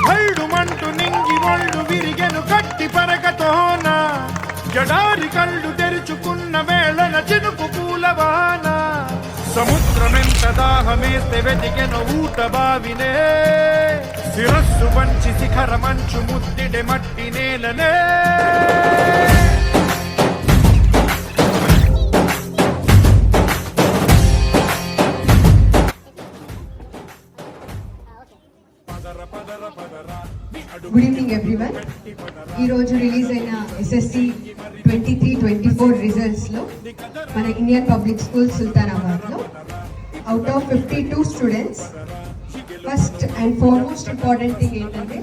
హల్డుమంటు నింగి ఒళ్ళు విరిగెను కట్టి పరకతోన జడారి కళ్ళు తెరుచుకున్న వేళన చినుకు పూలవాన సముద్రమెంత దాహమేస్తే వెతికెను ఊట బావినే శిరస్సు వంచి శిఖర మంచు ముద్దిడె మట్టి నేలనే గుడ్ ఈవినింగ్ ఎవ్రీవన్. ఈరోజు రిలీజ్ అయిన ఎస్ఎస్సి 23-24 రిజల్ట్స్లో మన ఇండియన్ పబ్లిక్ స్కూల్ సుల్తానాబాద్లో out of 52 students first and foremost important thing ఏంటంటే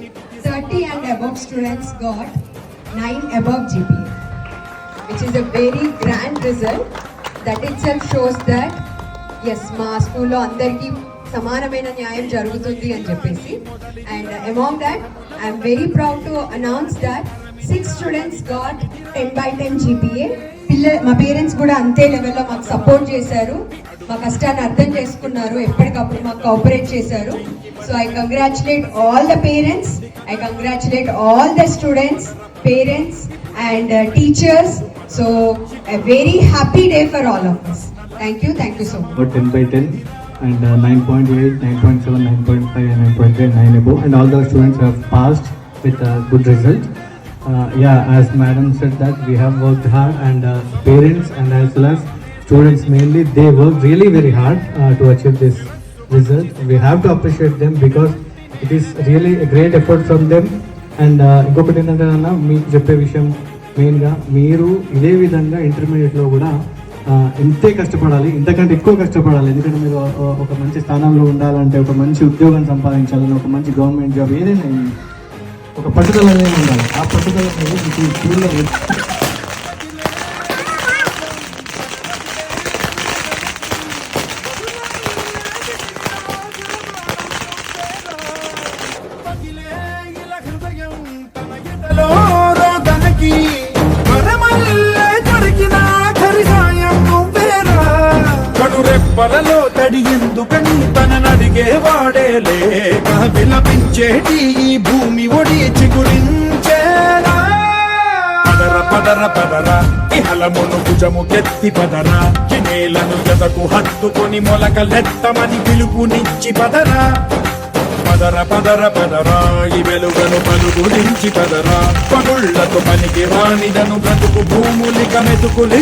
30 and above students got 9 above GPA, which is a very grand result. That itself shows that yes, మా స్కూల్లో అందరికీ సమానమైన న్యాయం జరుగుతుంది అని చెప్పేసి. And among that I'm very proud to announce that 6 students got 10/10 GPA. మా పేరెంట్స్ కూడా అంతే లెవెల్లో మాకు సపోర్ట్ చేశారు, మా కష్టాన్ని అర్థం చేసుకున్నారు, ఎప్పటికప్పుడు మాకు కోఆపరేట్ చేశారు. So I congratulate all the parents, I congratulate all the students, parents and teachers. So a very happy day for all of us. Thank you so much. 10/10 and 9.8, 9.7, 9.5 and 9.3, 9 above, and all the students have passed with a good result. As madam said that we have worked hard, and parents and as well as students mainly, they worked really very hard to achieve this result. We have to appreciate them because it is really a great effort from them. And ఇంకొకటి ఏంటంటే అన్న మీకు చెప్పే విషయం మెయిన్గా మీరు ఇదే విధంగా ఇంటర్మీడియట్లో కూడా ఇంతే కష్టపడాలి, ఇంతకంటే ఎక్కువ కష్టపడాలి. ఎందుకంటే మీరు ఒక మంచి స్థానంలో ఉండాలంటే, ఒక మంచి ఉద్యోగం సంపాదించాలని, ఒక మంచి గవర్నమెంట్ జాబ్ ఏదైనా ఒక పట్టుదల అనేది ఉండాలి. ఆ పట్టుదల అనేది మీకు స్కూల్లో రెప్పలలో తడి ఎందుకని తననడిగే వాడేలే విలపించేటి ఈ భూమి ఒడి చిగురించేరా. పదర పదర పదర ఇహలమును భుజము కెత్తి పదరా, ఈ నేలను ఎదకు హత్తుకొని మొలకలెత్తమని పిలుపునిచ్చి పదరా. పదర పదర పదరా ఈ వెలుగను పలుగురించి పదరా, పగుళ్లతో పనికి రానిదను బ్రతుకు భూములిక మెతుకులి.